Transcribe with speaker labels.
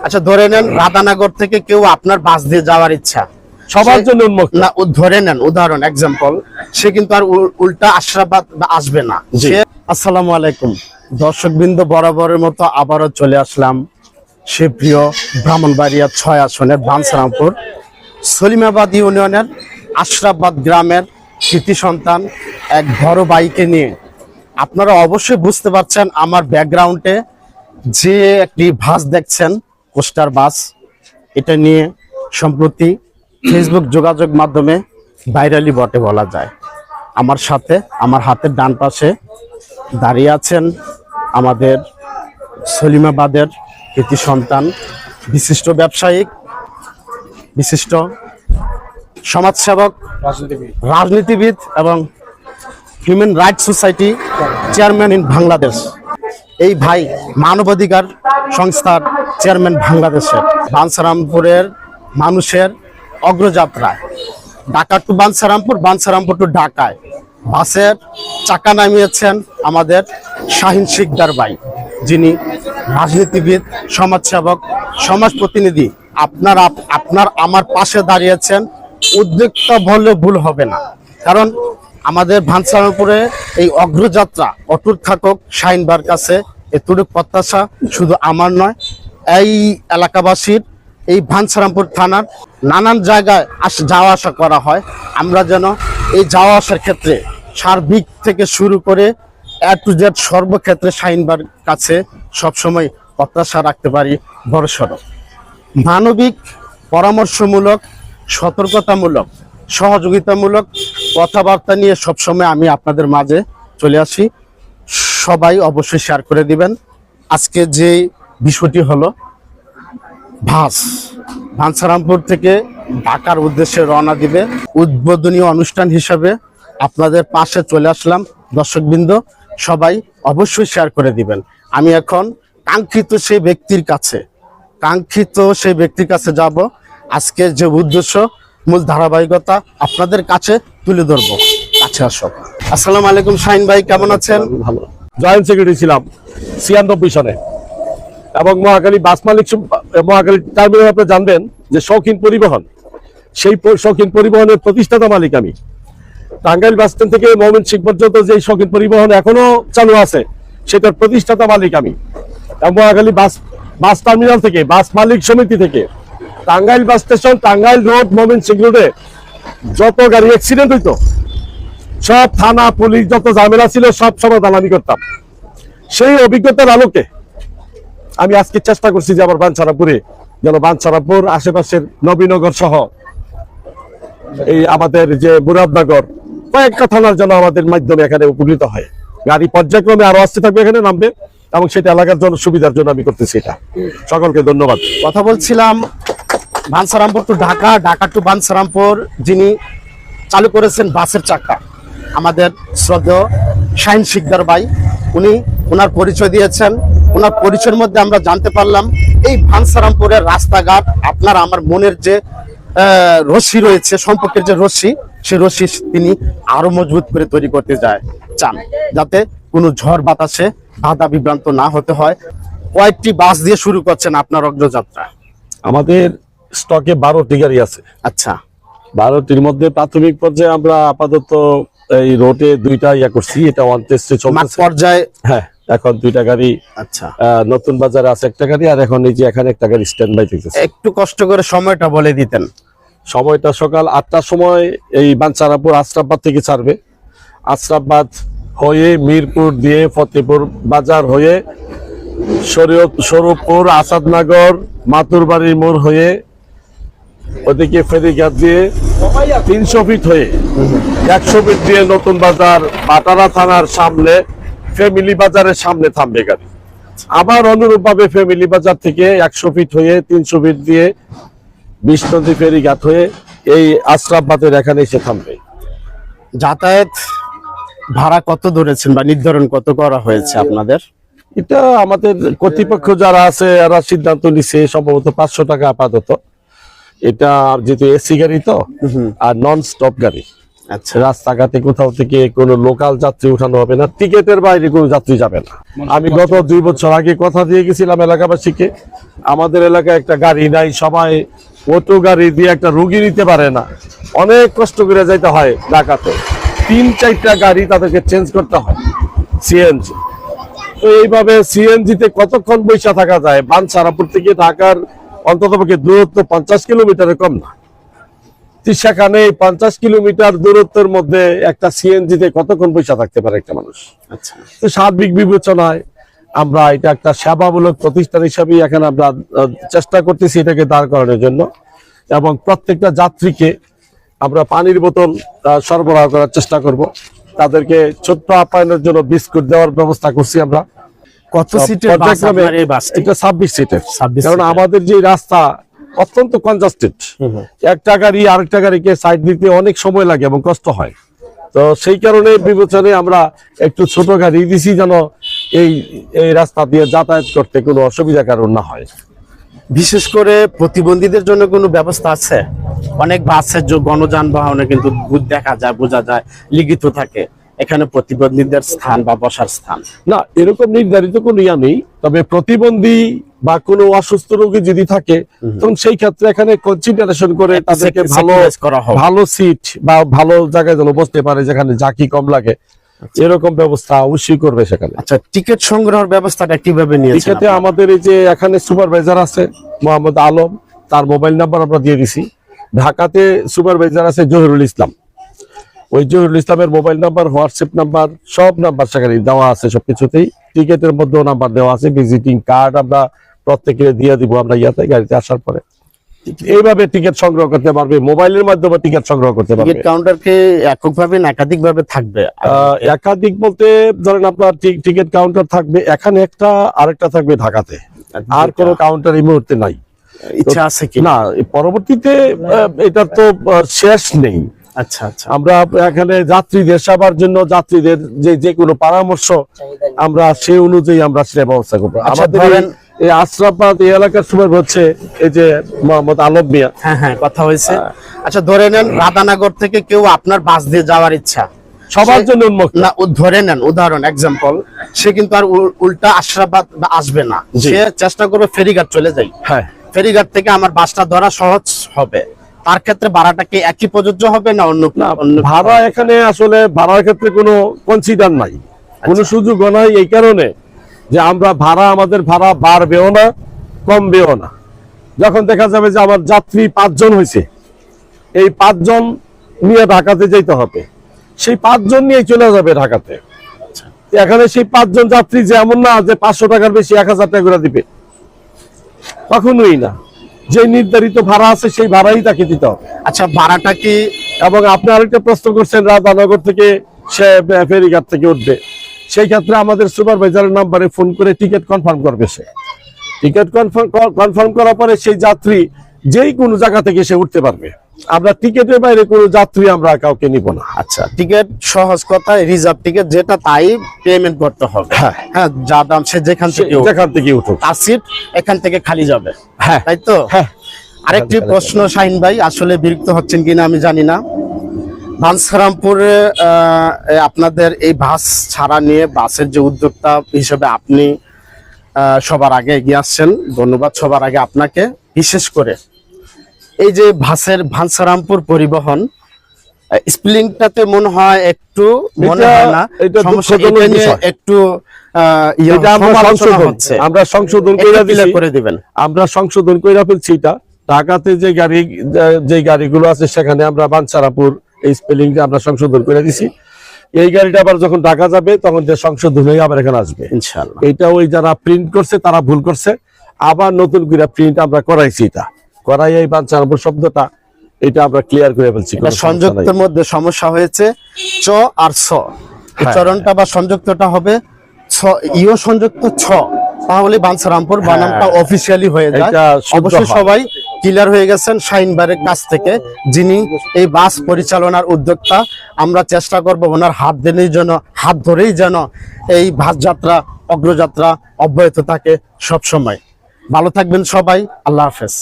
Speaker 1: আচ্ছা ধরে নেন রাধানগর থেকে কেউ আপনার বাস দিয়ে যাওয়ার ইচ্ছা,
Speaker 2: সবার জন্য উন্মুক্ত
Speaker 1: না ধরে নেন উদাহরণ এক্সাম্পল, সে কিন্তু আর উল্টা আশরাফাদ আসবে না। আসসালামু আলাইকুম দর্শকবৃন্দ, বরাবরের মতো আবারও চলে আসলাম সে প্রিয় ব্রাহ্মণবাড়িয়া 6 আসনের বাঞ্ছারামপুর সলিমাবাদ ইউনিয়নের আশরাফাদ গ্রামের কৃতি সন্তান এক বড় বাইকে নিয়ে। আপনারা অবশ্যই বুঝতে পারছেন আমার ব্যাকগ্রাউন্ডে যে একটি বাস দেখছেন, কোস্টার বাস, এটা নিয়ে সম্প্রতি ফেসবুক যোগাযোগ মাধ্যমে ভাইরালি বটে বলা যায়। আমার সাথে আমার হাতের ডান পাশে দাঁড়িয়ে আছেন আমাদের সলিমাবাদের কৃতি সন্তান, বিশিষ্ট ব্যবসায়িক, বিশিষ্ট সমাজসেবক, রাজনীতিবিদ এবং human rights society chairman in Bangladesh. এই ভাই মানবাধিকার সংস্থার চেয়ারম্যান বাংলাদেশের। বাঞ্ছারামপুরের মানুষের অগ্রযাত্রায় ঢাকা টু বাঞ্ছারামপুর, বাঞ্ছারামপুর টু ঢাকায় বাসের চাকা নামিয়েছেন আমাদের শাহিন শিকদার ভাই, যিনি রাজনীতিবিদ, সমাজসেবক, সমাজ প্রতিনিধি। আপনার আমার পাশে দাঁড়িয়েছেন, উদ্যোক্তা বললে ভুল হবে না, কারণ আমাদের বাঞ্ছারামপুরে এই অগ্রযাত্রা অটুট থাকুক শাহিনবার কাছে, এতটুকু প্রত্যাশা শুধু আমার নয়, এই এলাকাবাসীর। এই বাঞ্ছারামপুর থানার নানান জায়গায় যাওয়া আসা করা হয়, আমরা যেন এই যাওয়া আসার ক্ষেত্রে সার্বিক থেকে শুরু করে A to Z সর্বক্ষেত্রে শাহিনবার কাছে সবসময় প্রত্যাশা রাখতে পারি বড়সড়। মানবিক, পরামর্শমূলক, সতর্কতামূলক, সহযোগিতামূলক কথাবার্তা নিয়ে সবসময় আমি আপনাদের মাঝে চলে আসি। সবাই অবশ্যই শেয়ার করে দিবেন। আজকে যে বিষয়টি হলো বাঞ্ছারামপুর থেকে ঢাকার উদ্দেশ্যে রওনা দিবে, উদ্বোধনী অনুষ্ঠান হিসাবে আপনাদের পাশে চলে আসলাম। দর্শকবৃন্দ সবাই অবশ্যই শেয়ার করে দিবেন। আমি এখন কাঙ্ক্ষিত সেই ব্যক্তির কাছে যাব। আজকের যে উদ্দেশ্য, মূল ধারাবাহিকতা আপনাদের কাছে তুলে ধরবো। কাছে আসো। আসসালামু আলাইকুম শাহিন ভাই, কেমন আছেন?
Speaker 2: ভালো। জয়েন্ট সেক্রেটারি ছিলাম 96 সনে, এবং মহাখালী বাস মালিক, মহাখালী টার্মিনাল আপনি জানবেন যে শৌখিন পরিবহন, সেই শৌখিন পরিবহনের প্রতিষ্ঠাতা মালিক আমি। টাঙ্গাইল বাস স্ট্যান্ড থেকে ময়মনসিংহ পর্যন্ত যে শৌখিন পরিবহন এখনো চালু আছে, সেটার প্রতিষ্ঠাতা মালিক আমি। মহাখালী বাস টার্মিনাল থেকে, বাস মালিক সমিতি থেকে Tangail bus station, Tangail road, Mymensingh রোডে যত গাড়ি অ্যাক্সিডেন্ট হইতো, সব থানা পুলিশ যত ঝামেলা ছিল, সব সমাধান আমি করতাম। সেই অভিজ্ঞতার আলোকে আমি আজকে চেষ্টা করছি যে আবার বাঞ্ছারামপুরে যেন, বাঞ্ছারামপুর আশেপাশের নবীনগর সহ এই আমাদের যে মুরাদনগর কয়েকটা থানার যেন আমাদের মাধ্যমে এখানে উপকৃত হয়। গাড়ি পর্যায়ক্রমে আরো আসতে থাকবে, এখানে নামবে, এবং সেটা এলাকার জন্য সুবিধার জন্য আমি করতেছি এটা। সকলকে ধন্যবাদ।
Speaker 1: কথা বলছিলাম বাঞ্ছারামপুর টু ঢাকা, ঢাকা টু বাঞ্ছারামপুর যিনি চালু করেছেন বাসের চাকা, আমাদের শ্রদ্ধেয় শাহিন শিকদার ভাই। উনি ওনার পরিচয় দিয়েছেন। ওনার পরিচয়ের মধ্যে আমরা জানতে পারলাম এই বাঞ্ছারামপুরের রাস্তাঘাট, আপনার আমার মনের যে রশ্মি রয়েছে, সম্পর্কের যে রশ্মি, সেই রশ্মি তিনি আরো মজবুত করে তৈরি করতে চান, যাতে কোনো ঝড় বাতাসে বাধা বিভ্রান্ত না হতে হয়। কয়েকটি বাস দিয়ে শুরু করছেন আপনার অগ্রযাত্রা?
Speaker 2: আমাদের স্টকে 12টি গাড়ি আছে।
Speaker 1: আচ্ছা,
Speaker 2: 12টির মধ্যে প্রাথমিক পর্যায়ে আমরা আপাতত এই রোডে 2টা করছি, এটা ওয়ান টেস্টে চলছে
Speaker 1: পর্যায়ে।
Speaker 2: হ্যাঁ, এখন 2টা গাড়ি।
Speaker 1: আচ্ছা,
Speaker 2: নতুন বাজারে আছে একটা গাড়ি, আর এখন এই যে এখানে একটা গাড়ি স্ট্যান্ড বাই থাকতেছে।
Speaker 1: একটু কষ্ট করে সময়টা বলে দিতেন।
Speaker 2: সময়টা সকাল 8টার সময় এই বাঞ্ছারামপুর আশরাফবাদ থেকে ছাড়বে। আশরাফবাদ হয়ে মিরপুর দিয়ে ফতেপুর বাজার হয়ে শরীয়তপুর, আসাদনগর, মাতুরবাড়ির মোড় হয়ে ওদিকে ফেরিঘাট দিয়ে 300 ফিট হয়ে 100 ফিট দিয়ে নতুন বাজার বাটারা থানার সামনে ফ্যামিলি বাজারের সামনে থামবে গাড়ি। আবার অনুরূপ ভাবে ফ্যামিলি বাজার থেকে 100 ফিট হয়ে 300 ফিট দিয়ে বিষ্ণুদী ফেরিঘাট হয়ে এই আশরাফবাদের এখানে এসে থামবে।
Speaker 1: যাতায়াত ভাড়া কত ধরেছেন বা নির্ধারণ কত করা হয়েছে আপনাদের?
Speaker 2: এটা আমাদের কর্তৃপক্ষ যারা আছে এরা সিদ্ধান্ত নিচ্ছে সম্ভবত 500 টাকা আপাতত। এটা যেহেতু এসি গাড়ি তো, আর নন স্টপ গাড়ি,
Speaker 1: আচ্ছা
Speaker 2: রাস্তাঘাটে কোথাও থেকে কোনো লোকাল যাত্রী উঠানো হবে না, টিকেটের বাইরে কোনো যাত্রী যাবে না। আমি গত 2 বছর আগে কথা দিয়ে গেছিলাম এলাকাবাসীকে, আমাদের এলাকায় একটা গাড়ি নাই, সবাই অটো গাড়ি দিয়ে একটা রোগী নিতে পারে না, অনেক কষ্ট করে যাইতে হয় ঢাকাতে, 3-4টা গাড়ি তাদেরকে চেঞ্জ করতে হয় সিএনজি। তো এইভাবে সিএনজিতে কতক্ষণ বৈশা থাকা যায়? বাঞ্ছারাপুর থেকে ঢাকার অন্ততপক্ষে দূরত্ব 50 কিলোমিটারের কম না, সেখানে 50 কিলোমিটার দূরত্বের মধ্যে একটা সিএনজিতে কতক্ষণ বৈশা থাকতে পারে একটা মানুষ?
Speaker 1: আচ্ছা
Speaker 2: তো সার্বিক বিবেচনায় আমরা এটা একটা সেবামূলক প্রতিষ্ঠান হিসাবে এখানে আমরা চেষ্টা করতেছি এটাকে দাঁড় করানোর জন্য, এবং প্রত্যেকটা যাত্রীকে আমরা পানির বোতল সরবরাহ করার চেষ্টা করব, তাদেরকে ছোট্ট আপ্যায়নের জন্য বিস্কুট দেওয়ার ব্যবস্থা করছি আমরা।
Speaker 1: কত সিটের বাস
Speaker 2: পর্যায়ক্রমে
Speaker 1: আপনার এই বাসটি?
Speaker 2: এটা 26 সিটের,
Speaker 1: 26
Speaker 2: কারণ
Speaker 1: সিটের।
Speaker 2: আমাদের যে রাস্তা অত্যন্ত কনজাস্টেড, একটা গাড়ি আরেকটা গাড়িকে সাইড দিতে অনেক সময় লাগে এবং কষ্ট হয়। তো সেই কারণে বিবেচনায় আমরা একটু ছোট গাড়ি দিছি, যেন এই এই রাস্তা দিয়ে যাতায়াত করতে কোনো অসুবিধা কারণ না হয়।
Speaker 1: বিশেষ করে প্রতিবন্ধীদের জন্য কোনো ব্যবস্থা আছে? অনেক বাসের যে গণযানবাহনে কিন্তু দেখা যায়, বোঝা যায় লিখিত থাকে এখানে প্রতিবন্ধীদের স্থান বা বসার স্থান।
Speaker 2: না, এরকম নির্ধারিত কোনো ইয়া নেই, তবে প্রতিবন্ধী বা কোনো অসুস্থ রোগী যদি থাকে তখন সেই ক্ষেত্রে এখানে কনসিডারেশন করে তাদেরকে
Speaker 1: sacrifice করা হবে।
Speaker 2: ভালো সিট বা ভালো জায়গায় যেন বসতে পারে, যেখানে জাকি কম লাগে, এরকম ব্যবস্থা অবশ্যই করবে সেখানে।
Speaker 1: আচ্ছা, টিকিট সংগ্রহের ব্যবস্থাটা কিভাবে নিয়েছেন?
Speaker 2: টিকেটে আমাদের এই যে এখানে সুপারভাইজার আছে মোহাম্মদ আলম, তার মোবাইল নাম্বার আমরা দিয়ে দিছি। ঢাকাতে সুপারভাইজার আছে জহিরুল ইসলাম, ওই জহিরুল ইসলামের মোবাইল নাম্বার, হোয়াটসঅ্যাপ নাম্বার, সব নাম্বার সেখানে দেওয়া আছে। সবকিছুতেই টিকেটের মধ্যেও নাম্বার দেওয়া আছে, ভিজিটিং কার্ড আমরা প্রত্যেকে দিয়ে দিব আমরা ইয়াতে গাড়িতে আসার পরে। এইভাবে টিকিট সংগ্রহ করতে পারবে, মোবাইলের মাধ্যমে টিকিট সংগ্রহ করতে পারবে।
Speaker 1: টিকিট কাউন্টার কি এককভাবে না একাধিকভাবে থাকবে?
Speaker 2: একাধিক বলতে ধরেন আপনার টিকিট কাউন্টার থাকবে এখানে একটা, আরেকটা থাকবে ঢাকাতে, আর কোনো কাউন্টার এই মুহূর্তে নাই।
Speaker 1: ইচ্ছা আছে কি?
Speaker 2: না, পরবর্তীতে এটার তো শেষ নেই।
Speaker 1: আচ্ছা আচ্ছা,
Speaker 2: আমরা এখানে যাত্রীদের সেবার জন্য যাত্রীদের যে কোনো পরামর্শ আমরা সেই অনুযায়ী আমরা সেটা ব্যবস্থা করবো।
Speaker 1: আচ্ছা,
Speaker 2: আমাদের
Speaker 1: ধরেন-
Speaker 2: এই আশরাফাবাদ এই এলাকার সময় হচ্ছে এই যে মোহাম্মদ আলম মিয়া।
Speaker 1: হ্যাঁ হ্যাঁ, কথা হয়েছে। আচ্ছা, ধরে নেন রাধানগর থেকে কেউ আপনার বাস দিয়ে যাওয়ার ইচ্ছা,
Speaker 2: সবার জন্য উন্মুক্ত।
Speaker 1: না ধরে নেন উদাহরণ এক্সাম্পল, সে কিন্তু আর উল্টা আশরাফাবাদ আসবে না,
Speaker 2: জি।
Speaker 1: সে চেষ্টা করবে ফেরিঘাট চলে যাই,
Speaker 2: হ্যাঁ,
Speaker 1: ফেরিঘাট থেকে আমার বাসটা ধরা সহজ হবে, তার ক্ষেত্রে ভাড়াটা কি একই প্রযোজ্য হবে না অন্য?
Speaker 2: ভাড়া এখানে আসলে ভাড়ার ক্ষেত্রে কোনো কনসিডার নাই, কোনো সুযোগ নাই, এই কারণে যে আমরা আমাদের ভাড়া বাড়বেও না কমবেও না। যখন দেখা যাবে যে আমার যাত্রী 5 জন হয়েছে, এই 5 জন নিয়ে ঢাকাতে যেতে হবে, সেই 5 জন নিয়ে চলে যাবে ঢাকাতে। এখানে সেই 5 জন যাত্রী যে এমন না যে 500 টাকার বেশি 1000 টাকা করে দিবে, কখনোই না। যে নির্ধারিত ভাড়া আছে সেই ভাড়াই তাকে দিতে হবে।
Speaker 1: আচ্ছা, ভাড়াটা কি?
Speaker 2: এবং আপনি আরেকটা প্রশ্ন করছেন রাধানগর থেকে সে ফেরিঘাট থেকে উঠবে, সেই ক্ষেত্রে আমাদের সুপারভাইজারের নাম্বারে ফোন করে টিকিট কনফার্ম করবে। সে টিকিট কনফার্ম করার পরে সেই যাত্রী যেই কোনো জায়গা থেকে সে উঠতে পারবে। আমরা টিকিটের বাইরে কোনো যাত্রী আমরা কাউকে নিব না।
Speaker 1: আচ্ছা, টিকিট সহজ কথায় রিজার্ভ টিকিট যেটা, তাই পেমেন্ট করতে হবে।
Speaker 2: হ্যাঁ।
Speaker 1: হ্যাঁ, যা দাম সে যেখান থেকে
Speaker 2: যেখান থেকে উঠুক,
Speaker 1: তার সিট এখান থেকে খালি যাবে।
Speaker 2: হ্যাঁ,
Speaker 1: তাই তো?
Speaker 2: হ্যাঁ।
Speaker 1: আরেকটি প্রশ্ন শাহিন ভাই, আসলে বিরক্ত হচ্ছেন কিনা আমি জানি না, বাঞ্ছারামপুরে আপনাদের এই বাস ছাড়া নিয়ে বাসের যে উদ্যোক্তা হিসেবে আপনি সবার আগে এগিয়ে আসছেন, ধন্যবাদ সবার আগে আপনাকে। বিশেষ করে এই যে বাসের বাঞ্ছারামপুর পরিবহন স্পেলিংটাতে মনে হয় একটু মনে হয় না
Speaker 2: এটা
Speaker 1: সমস্যা,
Speaker 2: দুঃখজনক
Speaker 1: এটা নিয়ে
Speaker 2: বিষয়।
Speaker 1: একটু
Speaker 2: এটা আমরা সংশোধন
Speaker 1: করে দিবেন।
Speaker 2: আমরা সংশোধন করে ফেলছি। এটা ঢাকাতে যে গাড়িগুলো আছে সেখানে আমরা বাঞ্ছারামপুর এই স্পেলিংটা আমরা সংশোধন করে দিছি। এই গাড়িটা আবার যখন ঢাকা যাবে তখন যে সংশোধন হয়ে আবার এখানে আসবে
Speaker 1: ইনশাআল্লাহ।
Speaker 2: এটা ওই যারা প্রিন্ট করছে তারা ভুল করছে, আবার নতুন করে প্রিন্ট আমরা করাইছি। এটা করাই এই বাঞ্ছারামপুর শব্দটা এটা আমরা ক্লিয়ার করে ফেলছি।
Speaker 1: সংযুক্তের মধ্যে সমস্যা হয়েছে, চ আর ছ উচ্চারণটা বা সংযুক্তটা হবে ছ, ইও সংযুক্ত ছ, তাহলে বাঞ্ছারামপুর বানামটা অফিসিয়ালি হয়ে যায়। অবশ্যই সবাই ক্লিয়ার হয়ে গেছেন শাহিন ভাইয়ের কাছ থেকে, যিনি এই বাস পরিচালনার উদ্যোক্তা। আমরা চেষ্টা করব ওনার হাত ধরেই যেন এই বাস যাত্রা অগ্রযাত্রা অব্যাহত থাকে সব সময়। ভালো থাকবেন সবাই, আল্লাহ হাফেজ।